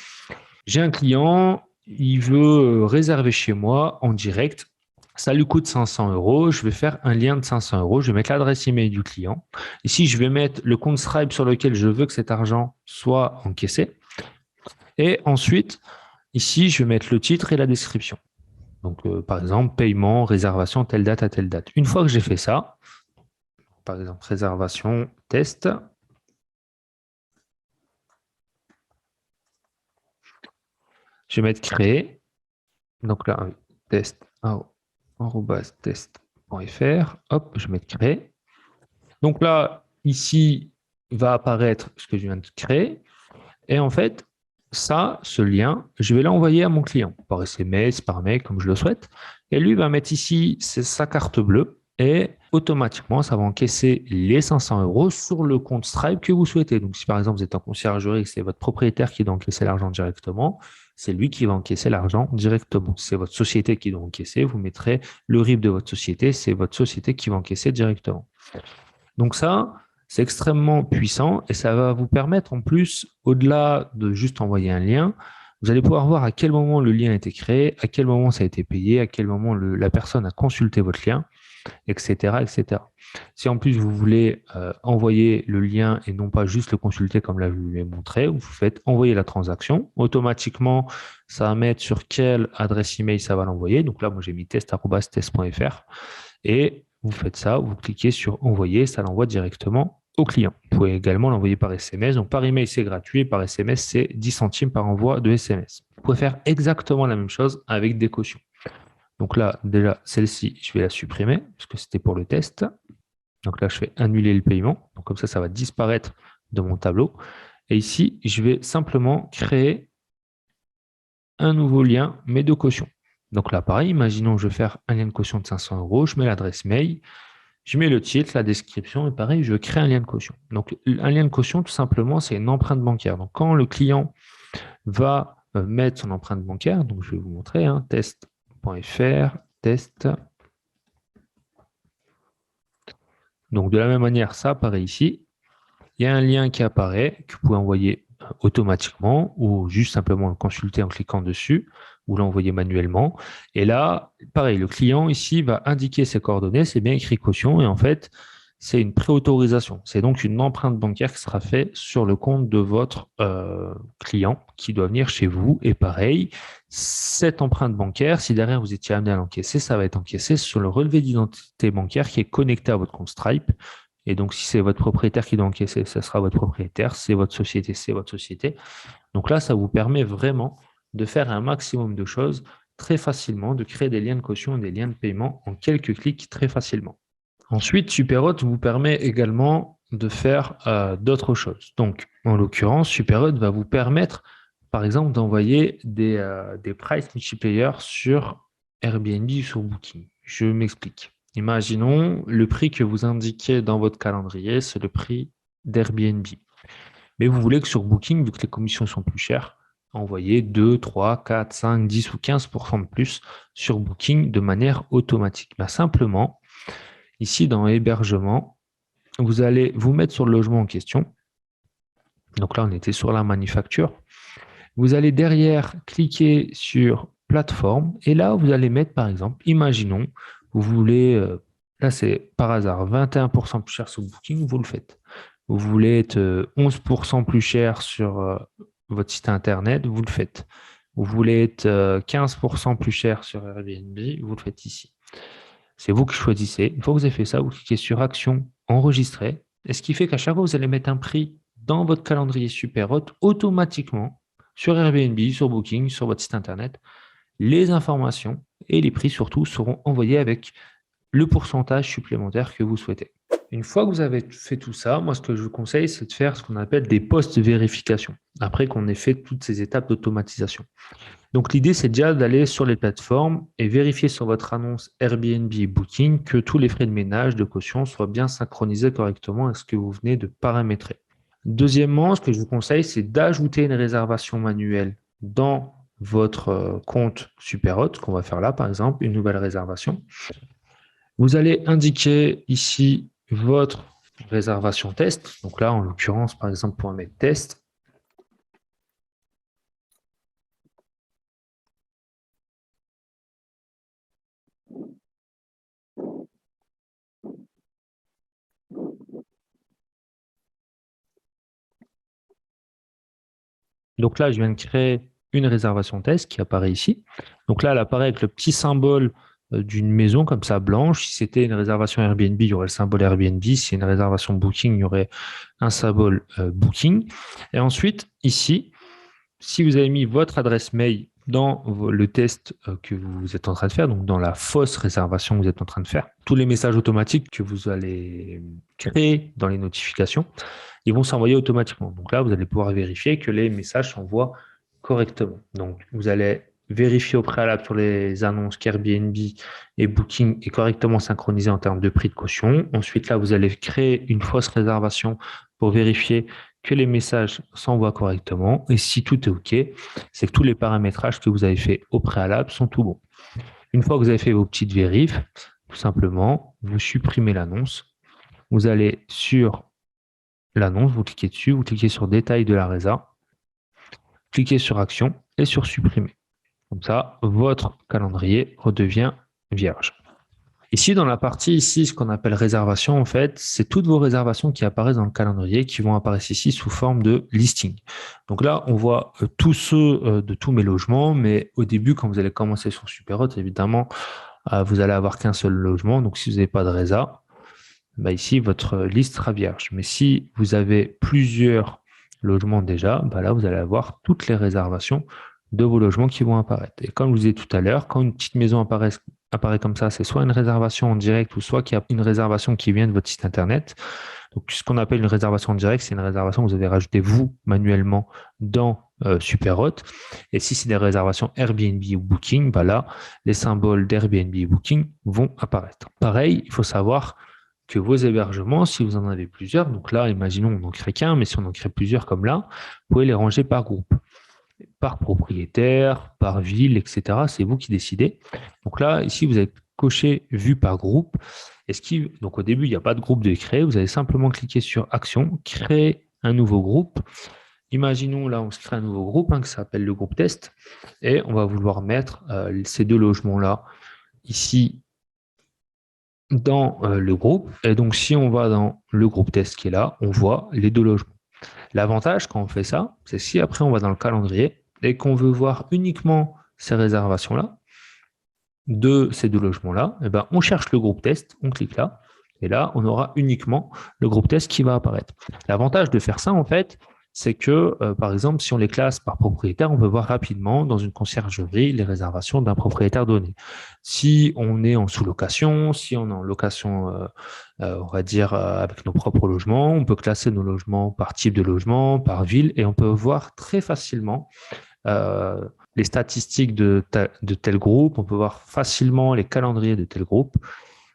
A: j'ai un client, il veut réserver chez moi en direct. Ça lui coûte 500 euros. Je vais faire un lien de 500 euros. Je vais mettre l'adresse email du client. Ici, je vais mettre le compte Stripe sur lequel je veux que cet argent soit encaissé. Et ensuite, ici, je vais mettre le titre et la description. Donc, par exemple, paiement, réservation, telle date à telle date. Une fois que j'ai fait ça, par exemple, réservation, test. Je vais mettre créer. Donc là, test, test.fr. Hop, je vais mettre créer. Donc là, ici, va apparaître ce que je viens de créer. Et en fait, ça, ce lien, je vais l'envoyer à mon client par SMS, par mail, comme je le souhaite. Et lui va mettre ici sa carte bleue et automatiquement, ça va encaisser les 500 euros sur le compte Stripe que vous souhaitez. Donc, si par exemple, vous êtes en conciergerie et que c'est votre propriétaire qui doit encaisser l'argent directement, c'est lui qui va encaisser l'argent directement. Si c'est votre société qui doit encaisser, vous mettrez le RIB de votre société, c'est votre société qui va encaisser directement. Donc ça, c'est extrêmement puissant et ça va vous permettre en plus, au-delà de juste envoyer un lien, Vous allez pouvoir voir à quel moment le lien a été créé, à quel moment ça a été payé, à quel moment la personne a consulté votre lien, etc., etc. Si en plus vous voulez envoyer le lien et non pas juste le consulter comme là je vous l'ai montré, vous faites envoyer la transaction. Automatiquement, ça va mettre sur quelle adresse email ça va l'envoyer. Donc là, moi j'ai mis test@test.fr et vous faites ça, vous cliquez sur envoyer, ça l'envoie directement au client. Vous pouvez également l'envoyer par SMS. Donc par email, c'est gratuit et par SMS, c'est 10 centimes par envoi de SMS. Vous pouvez faire exactement la même chose avec des cautions. Donc là, déjà, celle-ci, je vais la supprimer parce que c'était pour le test. Donc là, je fais annuler le paiement. Donc comme ça va disparaître de mon tableau. Et ici, je vais simplement créer un nouveau lien, mais de caution. Donc là, pareil, imaginons que je veux faire un lien de caution de 500 euros. Je mets l'adresse mail, je mets le titre, la description, et pareil, je crée un lien de caution. Donc un lien de caution, tout simplement, c'est une empreinte bancaire. Donc quand le client va mettre son empreinte bancaire, donc je vais vous montrer, hein, test.fr, test. Donc de la même manière, ça apparaît ici. Il y a un lien qui apparaît que vous pouvez envoyer automatiquement ou juste simplement le consulter en cliquant dessus ou l'envoyer manuellement. Et là, pareil, le client ici va indiquer ses coordonnées, c'est bien écrit caution et en fait, c'est une préautorisation. C'est donc une empreinte bancaire qui sera faite sur le compte de votre client qui doit venir chez vous. Et pareil, cette empreinte bancaire, si derrière vous étiez amené à l'encaisser, ça va être encaissé sur le relevé d'identité bancaire qui est connecté à votre compte Stripe. Et donc, si c'est votre propriétaire qui doit encaisser, ça sera votre propriétaire. Si c'est votre société, c'est votre société. Donc là, ça vous permet vraiment de faire un maximum de choses très facilement, de créer des liens de caution et des liens de paiement en quelques clics très facilement. Ensuite, Superhot vous permet également de faire d'autres choses. Donc, en l'occurrence, Superhot va vous permettre, par exemple, d'envoyer des price multipliers sur Airbnb ou sur Booking. Je m'explique. Imaginons le prix que vous indiquez dans votre calendrier, c'est le prix d'Airbnb. Mais vous voulez que sur Booking, vu que les commissions sont plus chères, envoyer 2, 3, 4, 5, 10 ou 15% de plus sur Booking de manière automatique. Ben, simplement, ici dans hébergement, vous allez vous mettre sur le logement en question. Donc là, on était sur la manufacture. Vous allez derrière cliquer sur plateforme et là, vous allez mettre par exemple, imaginons, vous voulez, là c'est par hasard 21% plus cher sur Booking, vous le faites. Vous voulez être 11% plus cher sur votre site internet, vous le faites. Vous voulez être 15% plus cher sur Airbnb, vous le faites ici. C'est vous qui choisissez. Une fois que vous avez fait ça, vous cliquez sur Action, enregistrer. Et ce qui fait qu'à chaque fois que vous allez mettre un prix dans votre calendrier Superhot, automatiquement, sur Airbnb, sur Booking, sur votre site internet, les informations et les prix surtout seront envoyés avec le pourcentage supplémentaire que vous souhaitez. Une fois que vous avez fait tout ça, moi ce que je vous conseille, c'est de faire ce qu'on appelle des post-vérifications, après qu'on ait fait toutes ces étapes d'automatisation. Donc l'idée, c'est déjà d'aller sur les plateformes et vérifier sur votre annonce Airbnb et Booking que tous les frais de ménage, de caution soient bien synchronisés correctement avec ce que vous venez de paramétrer. Deuxièmement, ce que je vous conseille, c'est d'ajouter une réservation manuelle dans votre compte Superhot, qu'on va faire là, par exemple, une nouvelle réservation. Vous allez indiquer ici votre réservation test. Donc là, en l'occurrence, par exemple, pour mettre test. Donc là, je viens de créer une réservation test qui apparaît ici. Donc là, elle apparaît avec le petit symbole d'une maison comme ça blanche. Si c'était une réservation Airbnb, il y aurait le symbole Airbnb. Si c'est une réservation Booking, il y aurait un symbole Booking. Et ensuite, ici, si vous avez mis votre adresse mail dans le test que vous êtes en train de faire, donc dans la fausse réservation que vous êtes en train de faire, tous les messages automatiques que vous allez créer dans les notifications, ils vont s'envoyer automatiquement. Donc là, vous allez pouvoir vérifier que les messages s'envoient correctement. Donc, vous allez vérifier au préalable sur les annonces qu'Airbnb et Booking est correctement synchronisé en termes de prix de caution. Ensuite, là, vous allez créer une fausse réservation pour vérifier que les messages s'envoient correctement. Et si tout est OK, c'est que tous les paramétrages que vous avez fait au préalable sont tout bons. Une fois que vous avez fait vos petites vérifs, tout simplement, vous supprimez l'annonce. Vous allez sur l'annonce, vous cliquez dessus, vous cliquez sur détail de la résa, cliquez sur action et sur supprimer. Comme ça, votre calendrier redevient vierge. Ici, dans la partie ici, ce qu'on appelle réservation, en fait, c'est toutes vos réservations qui apparaissent dans le calendrier qui vont apparaître ici sous forme de listing. Donc là, on voit tous ceux de tous mes logements, mais au début, quand vous allez commencer sur Superhot, évidemment, vous allez avoir qu'un seul logement. Donc si vous n'avez pas de résa, bah ici, votre liste sera vierge. Mais si vous avez plusieurs logements déjà, bah là, vous allez avoir toutes les réservations de vos logements qui vont apparaître. Et comme je vous disais tout à l'heure, quand une petite maison apparaît comme ça, c'est soit une réservation en direct ou soit qu'il y a une réservation qui vient de votre site internet. Donc, ce qu'on appelle une réservation en direct, c'est une réservation que vous avez rajoutée vous manuellement dans Superhot. Et si c'est des réservations Airbnb ou Booking, bah là, les symboles d'Airbnb et Booking vont apparaître. Pareil, il faut savoir que vos hébergements, si vous en avez plusieurs, donc là, imaginons on n'en crée qu'un, mais si on en crée plusieurs comme là, vous pouvez les ranger par groupe, par propriétaire, par ville, etc. C'est vous qui décidez. Donc là, ici, vous avez coché vue par groupe. Donc au début, il n'y a pas de groupe de créer. Vous allez simplement cliquer sur Action, créer un nouveau groupe. Imaginons là, on se crée un nouveau groupe qui s'appelle le groupe test et on va vouloir mettre ces deux logements-là ici dans le groupe. Et donc, si on va dans le groupe test qui est là, on voit les deux logements. L'avantage quand on fait ça, c'est si après on va dans le calendrier et qu'on veut voir uniquement ces réservations-là, de ces deux logements-là, eh ben, on cherche le groupe test, on clique là, et là, on aura uniquement le groupe test qui va apparaître. L'avantage de faire ça, en fait, c'est que, par exemple, si on les classe par propriétaire, on peut voir rapidement dans une conciergerie les réservations d'un propriétaire donné. Si on est en sous-location, si on est en location, on va dire, avec nos propres logements, on peut classer nos logements par type de logement, par ville, et on peut voir très facilement les statistiques de tel groupe, on peut voir facilement les calendriers de tel groupe.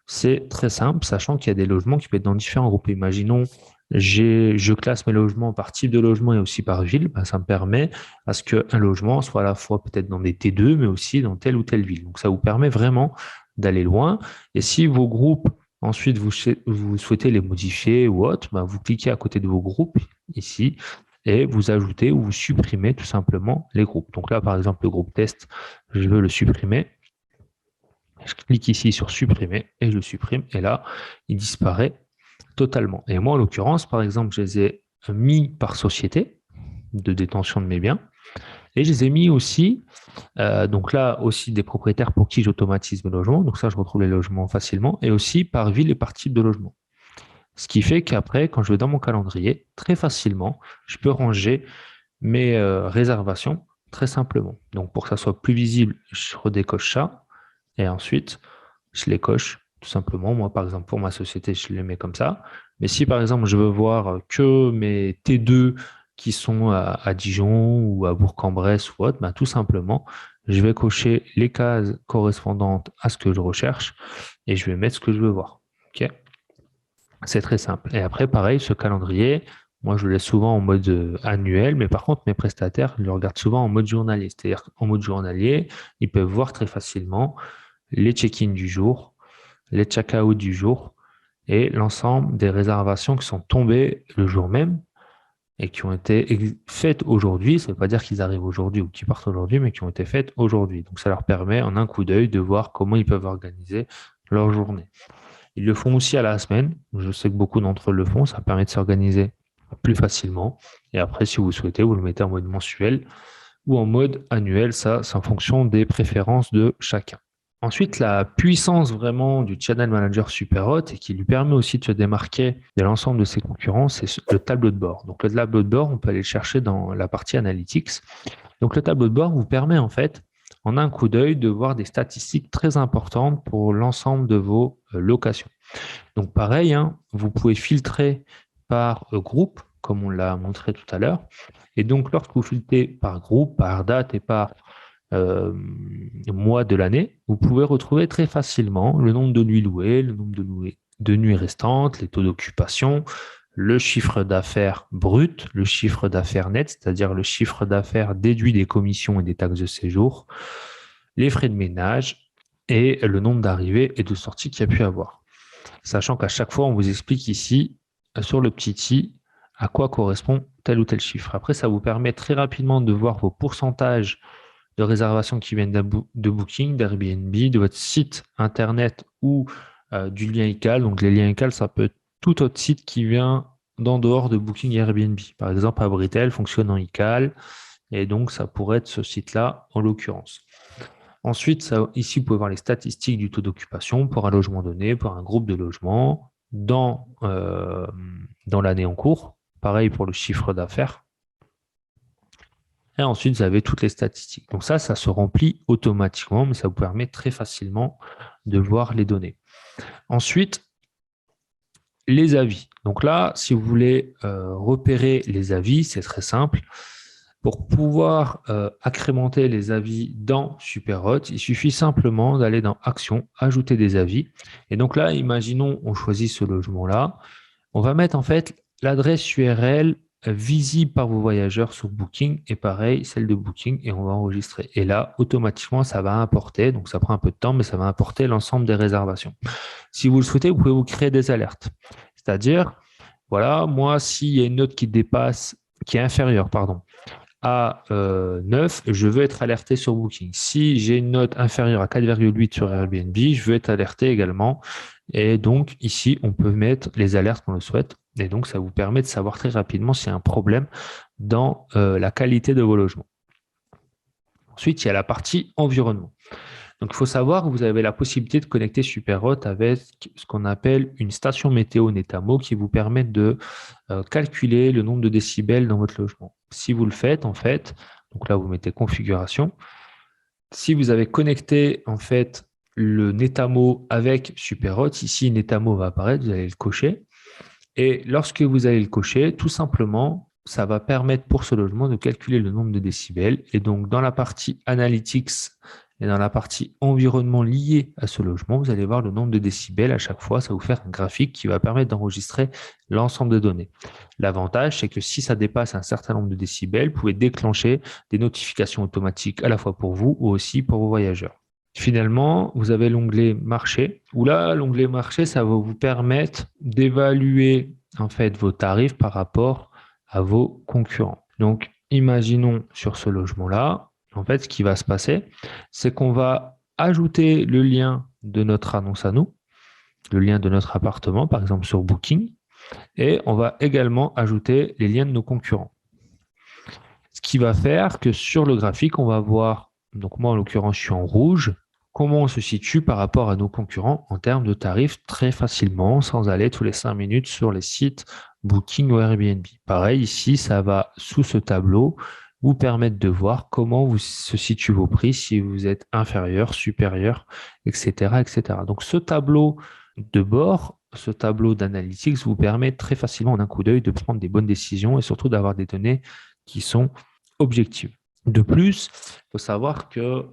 A: C'est très simple, sachant qu'il y a des logements qui peuvent être dans différents groupes. Imaginons, je classe mes logements par type de logement et aussi par ville, ben, ça me permet à ce qu'un logement soit à la fois peut-être dans des T2, mais aussi dans telle ou telle ville. Donc ça vous permet vraiment d'aller loin. Et si vos groupes, ensuite, vous souhaitez les modifier ou autre, ben, vous cliquez à côté de vos groupes ici et vous ajoutez ou vous supprimez tout simplement les groupes. Donc là, par exemple, le groupe test, je veux le supprimer. Je clique ici sur supprimer et je le supprime. Et là, il disparaît totalement. Et moi, en l'occurrence, par exemple, je les ai mis par société de détention de mes biens. Et je les ai mis aussi, donc là aussi des propriétaires pour qui j'automatise mes logements. Donc ça, je retrouve les logements facilement. Et aussi par ville et par type de logement. Ce qui fait qu'après, quand je vais dans mon calendrier, très facilement, je peux ranger mes réservations très simplement. Donc pour que ça soit plus visible, je redécoche ça. Et ensuite, je les coche tout simplement. Moi, par exemple, pour ma société, je les mets comme ça. Mais si, par exemple, je veux voir que mes T2 qui sont à Dijon ou à Bourg-en-Bresse ou autre, ben, tout simplement, je vais cocher les cases correspondantes à ce que je recherche et je vais mettre ce que je veux voir. OK? C'est très simple. Et après, pareil, ce calendrier, moi, je le laisse souvent en mode annuel, mais par contre, mes prestataires, je le regardent souvent en mode journalier. C'est-à-dire qu'en mode journalier, ils peuvent voir très facilement les check-in du jour, les check-out du jour et l'ensemble des réservations qui sont tombées le jour même et qui ont été faites aujourd'hui. Ça ne veut pas dire qu'ils arrivent aujourd'hui ou qu'ils partent aujourd'hui, mais qui ont été faites aujourd'hui. Donc, ça leur permet en un coup d'œil de voir comment ils peuvent organiser leur journée. Ils le font aussi à la semaine. Je sais que beaucoup d'entre eux le font. Ça permet de s'organiser plus facilement. Et après, si vous souhaitez, vous le mettez en mode mensuel ou en mode annuel. Ça, c'est en fonction des préférences de chacun. Ensuite, la puissance vraiment du Channel Manager Superhot et qui lui permet aussi de se démarquer de l'ensemble de ses concurrents, c'est le tableau de bord. Donc, le tableau de bord, on peut aller le chercher dans la partie Analytics. Donc, le tableau de bord vous permet en fait, en un coup d'œil, de voir des statistiques très importantes pour l'ensemble de vos locations. Donc, pareil, vous pouvez filtrer par groupe, comme on l'a montré tout à l'heure. Et donc, lorsque vous filtrez par groupe, par date et par mois de l'année, vous pouvez retrouver très facilement le nombre de nuits louées, le nombre de nuits restantes, les taux d'occupation, le chiffre d'affaires brut, le chiffre d'affaires net, c'est-à-dire le chiffre d'affaires déduit des commissions et des taxes de séjour, les frais de ménage et le nombre d'arrivées et de sorties qu'il y a pu avoir. Sachant qu'à chaque fois, on vous explique ici, sur le petit i, à quoi correspond tel ou tel chiffre. Après, ça vous permet très rapidement de voir vos pourcentages de réservations qui viennent de Booking, d'Airbnb, de votre site internet ou du lien iCal. Donc les liens iCal, ça peut être tout autre site qui vient d'en dehors de Booking et Airbnb. Par exemple, Abritel fonctionne en iCal et donc ça pourrait être ce site-là en l'occurrence. Ensuite, ici, vous pouvez voir les statistiques du taux d'occupation pour un logement donné, pour un groupe de logements dans l'année en cours. Pareil pour le chiffre d'affaires. Et ensuite, vous avez toutes les statistiques. Donc ça se remplit automatiquement, mais ça vous permet très facilement de voir les données. Ensuite, les avis. Donc là, si vous voulez repérer les avis, c'est très simple. Pour pouvoir agrémenter les avis dans Superhot, il suffit simplement d'aller dans Action, ajouter des avis. Et donc là, imaginons, on choisit ce logement-là. On va mettre en fait l'adresse URL visible par vos voyageurs sur Booking et pareil, celle de Booking et on va enregistrer. Et là, automatiquement, ça va importer, donc ça prend un peu de temps, mais ça va importer l'ensemble des réservations. Si vous le souhaitez, vous pouvez vous créer des alertes. C'est-à-dire, voilà, moi, s'il y a une note qui est inférieure, à 9, je veux être alerté sur Booking. Si j'ai une note inférieure à 4,8 sur Airbnb, je veux être alerté également. Et donc, ici, on peut mettre les alertes qu'on le souhaite. Et donc, ça vous permet de savoir très rapidement s'il y a un problème dans la qualité de vos logements. Ensuite, il y a la partie environnement. Donc, il faut savoir que vous avez la possibilité de connecter Superhot avec ce qu'on appelle une station météo Netamo qui vous permet de calculer le nombre de décibels dans votre logement. Si vous le faites, en fait, donc là, vous mettez configuration. Si vous avez connecté, en fait, le Netamo avec Superhot, ici, Netamo va apparaître, vous allez le cocher. Et lorsque vous allez le cocher, tout simplement, ça va permettre pour ce logement de calculer le nombre de décibels. Et donc, dans la partie Analytics et dans la partie environnement lié à ce logement, vous allez voir le nombre de décibels à chaque fois. Ça va vous faire un graphique qui va permettre d'enregistrer l'ensemble des données. L'avantage, c'est que si ça dépasse un certain nombre de décibels, vous pouvez déclencher des notifications automatiques à la fois pour vous ou aussi pour vos voyageurs. Finalement, vous avez l'onglet marché, où là, l'onglet marché, ça va vous permettre d'évaluer en fait vos tarifs par rapport à vos concurrents. Donc, imaginons sur ce logement-là, en fait, ce qui va se passer, c'est qu'on va ajouter le lien de notre annonce à nous, le lien de notre appartement, par exemple sur Booking, et on va également ajouter les liens de nos concurrents. Ce qui va faire que sur le graphique, on va voir, donc moi en l'occurrence, je suis en rouge, comment on se situe par rapport à nos concurrents en termes de tarifs très facilement, sans aller tous les 5 minutes sur les sites Booking ou Airbnb. Pareil, ici, ça va sous ce tableau vous permettre de voir comment se situent vos prix, si vous êtes inférieur, supérieur, etc., etc. Donc ce tableau de bord, ce tableau d'analytics vous permet très facilement en un coup d'œil de prendre des bonnes décisions et surtout d'avoir des données qui sont objectives. De plus, il faut savoir que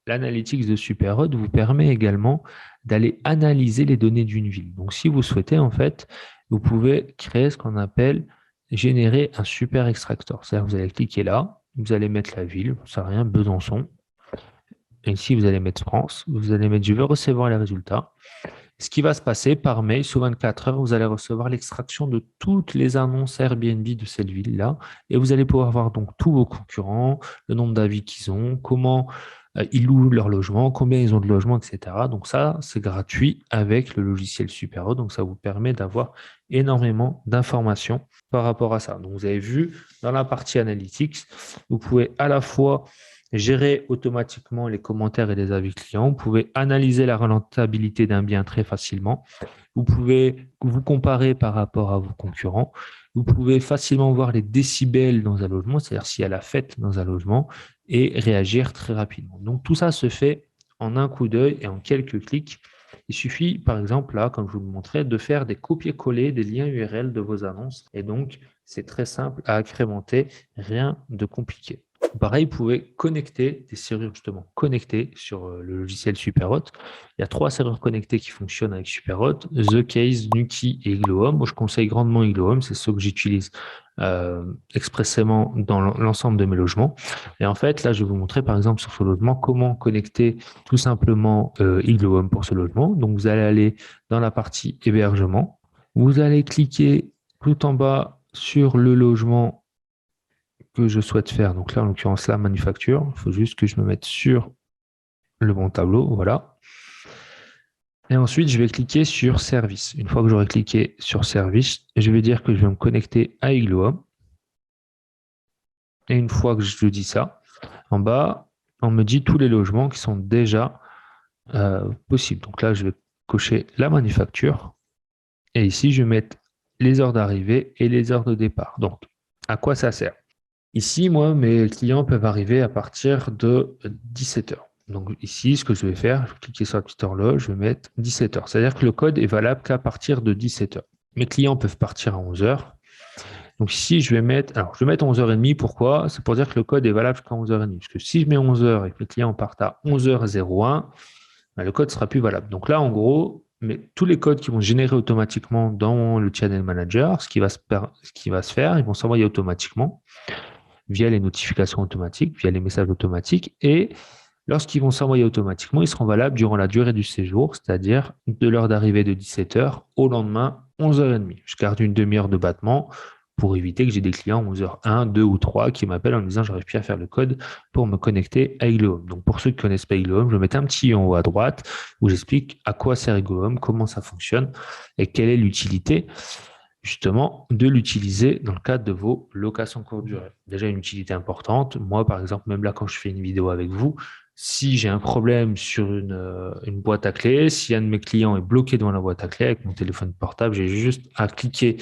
A: l'analytics de Superhot vous permet également d'aller analyser les données d'une ville. Donc, si vous souhaitez, en fait, vous pouvez créer ce qu'on appelle générer un super extracteur. C'est-à-dire que vous allez cliquer là, vous allez mettre la ville, ça rien, Besançon. Et ici, vous allez mettre France, vous allez mettre je veux recevoir les résultats. Ce qui va se passer par mail, sous 24 heures, vous allez recevoir l'extraction de toutes les annonces Airbnb de cette ville-là et vous allez pouvoir voir donc tous vos concurrents, le nombre d'avis qu'ils ont, comment ils louent leur logement, combien ils ont de logements, etc. Donc ça, c'est gratuit avec le logiciel Superhot. Donc ça vous permet d'avoir énormément d'informations par rapport à ça. Donc vous avez vu, dans la partie analytics, vous pouvez à la fois gérer automatiquement les commentaires et les avis clients. Vous pouvez analyser la rentabilité d'un bien très facilement. Vous pouvez vous comparer par rapport à vos concurrents. Vous pouvez facilement voir les décibels dans un logement, c'est-à-dire s'il y a la fête dans un logement, et réagir très rapidement. Donc tout ça se fait en un coup d'œil et en quelques clics. Il suffit, par exemple, là, comme je vous le montrais, de faire des copier-coller des liens URL de vos annonces. Et donc, c'est très simple à agrémenter, rien de compliqué. Pareil, vous pouvez connecter des serrures justement connectées sur le logiciel Superhot. Il y a 3 serrures connectées qui fonctionnent avec Superhot, The Case, Nuki et Iglohome. Moi, je conseille grandement Iglohome, c'est ce que j'utilise expressément dans l'ensemble de mes logements. Et en fait, là, je vais vous montrer par exemple sur ce logement comment connecter tout simplement Iglohome pour ce logement. Donc, vous allez aller dans la partie hébergement. Vous allez cliquer tout en bas sur le logement que je souhaite faire. Donc là, en l'occurrence, la manufacture. Il faut juste que je me mette sur le bon tableau. Voilà. Et ensuite, je vais cliquer sur service. Une fois que j'aurai cliqué sur service, je vais dire que je vais me connecter à Igloo Home. Et une fois que je dis ça, en bas, on me dit tous les logements qui sont déjà possibles. Donc là, je vais cocher la manufacture. Et ici, je vais mettre les heures d'arrivée et les heures de départ. Donc, à quoi ça sert? Ici, moi, mes clients peuvent arriver à partir de 17 heures. Donc ici, ce que je vais faire, je vais cliquer sur la petite horloge, je vais mettre 17 heures. C'est-à-dire que le code est valable qu'à partir de 17 heures. Mes clients peuvent partir à 11 heures. Donc ici, je vais mettre 11h30. Pourquoi? C'est pour dire que le code est valable jusqu'à 11h30. Parce que si je mets 11 heures et que mes clients partent à 11h01, ben, le code ne sera plus valable. Donc là, en gros, tous les codes qui vont se générer automatiquement dans le Channel Manager, ce qui va se faire, ils vont s'envoyer automatiquement via les notifications automatiques, via les messages automatiques. Et lorsqu'ils vont s'envoyer automatiquement, ils seront valables durant la durée du séjour, c'est-à-dire de l'heure d'arrivée de 17h au lendemain 11h30. Je garde une demi-heure de battement pour éviter que j'ai des clients 11h01, 2 ou 3 qui m'appellent en me disant j'arrive plus à faire le code pour me connecter à Igloo Home. Donc pour ceux qui ne connaissent pas Igloo Home, je vais mettre un petit en haut à droite où j'explique à quoi sert Igloo Home, comment ça fonctionne et quelle est l'utilité justement de l'utiliser dans le cadre de vos locations courte durée. Déjà une utilité importante. Moi, par exemple, même là, quand je fais une vidéo avec vous, si j'ai un problème sur une boîte à clés, si un de mes clients est bloqué devant la boîte à clés avec mon téléphone portable, j'ai juste à cliquer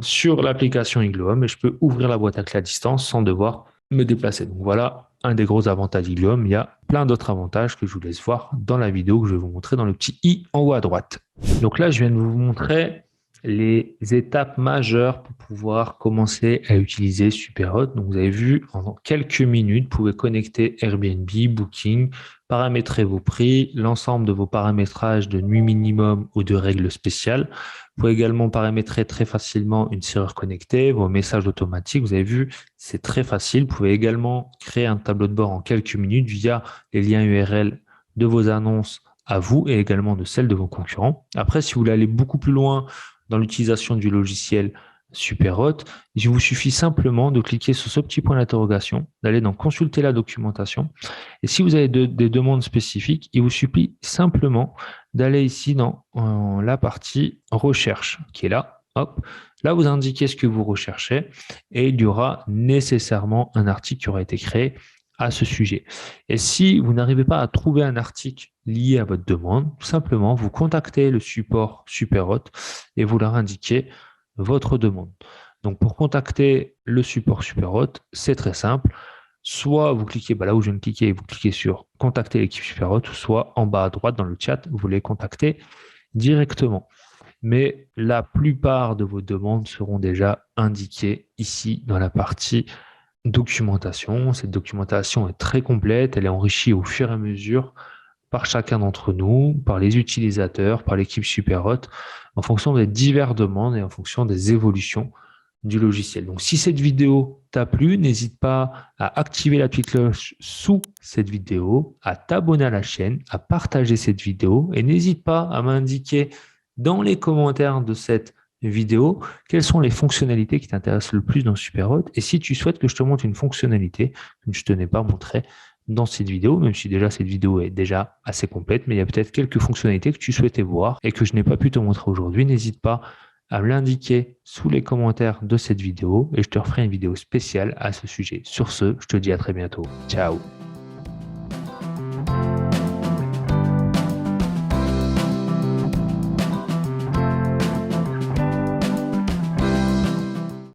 A: sur l'application Igloo Home et je peux ouvrir la boîte à clés à distance sans devoir me déplacer. Donc voilà un des gros avantages d'Igloo Home. Il y a plein d'autres avantages que je vous laisse voir dans la vidéo que je vais vous montrer dans le petit i en haut à droite. Donc là, je viens de vous montrer les étapes majeures pour pouvoir commencer à utiliser Superhot. Donc, vous avez vu, en quelques minutes, vous pouvez connecter Airbnb, Booking, paramétrer vos prix, l'ensemble de vos paramétrages de nuit minimum ou de règles spéciales. Vous pouvez également paramétrer très facilement une serrure connectée, vos messages automatiques. Vous avez vu, c'est très facile. Vous pouvez également créer un tableau de bord en quelques minutes via les liens URL de vos annonces à vous et également de celles de vos concurrents. Après, si vous voulez aller beaucoup plus loin dans l'utilisation du logiciel Superhot, il vous suffit simplement de cliquer sur ce petit point d'interrogation, d'aller dans consulter la documentation. Et si vous avez des demandes spécifiques, il vous suffit simplement d'aller ici dans la partie recherche qui est là. Hop, là, vous indiquez ce que vous recherchez et il y aura nécessairement un article qui aura été créé à ce sujet. Et si vous n'arrivez pas à trouver un article lié à votre demande, tout simplement, vous contactez le support Superhot et vous leur indiquez votre demande. Donc, pour contacter le support Superhot, c'est très simple. Soit vous cliquez là où je viens de cliquer et vous cliquez sur contacter l'équipe Superhot, soit en bas à droite dans le chat, vous les contactez directement. Mais la plupart de vos demandes seront déjà indiquées ici dans la partie documentation. Cette documentation est très complète, elle est enrichie au fur et à mesure par chacun d'entre nous, par les utilisateurs, par l'équipe Superhot, en fonction des diverses demandes et en fonction des évolutions du logiciel. Donc, si cette vidéo t'a plu, n'hésite pas à activer la petite cloche sous cette vidéo, à t'abonner à la chaîne, à partager cette vidéo et n'hésite pas à m'indiquer dans les commentaires de cette vidéo quelles sont les fonctionnalités qui t'intéressent le plus dans Superhot et si tu souhaites que je te montre une fonctionnalité que je ne te n'ai pas montrée dans cette vidéo, même si déjà cette vidéo est déjà assez complète, mais il y a peut-être quelques fonctionnalités que tu souhaitais voir et que je n'ai pas pu te montrer aujourd'hui. N'hésite pas à me l'indiquer sous les commentaires de cette vidéo et je te referai une vidéo spéciale à ce sujet. Sur ce, je te dis à très bientôt. Ciao!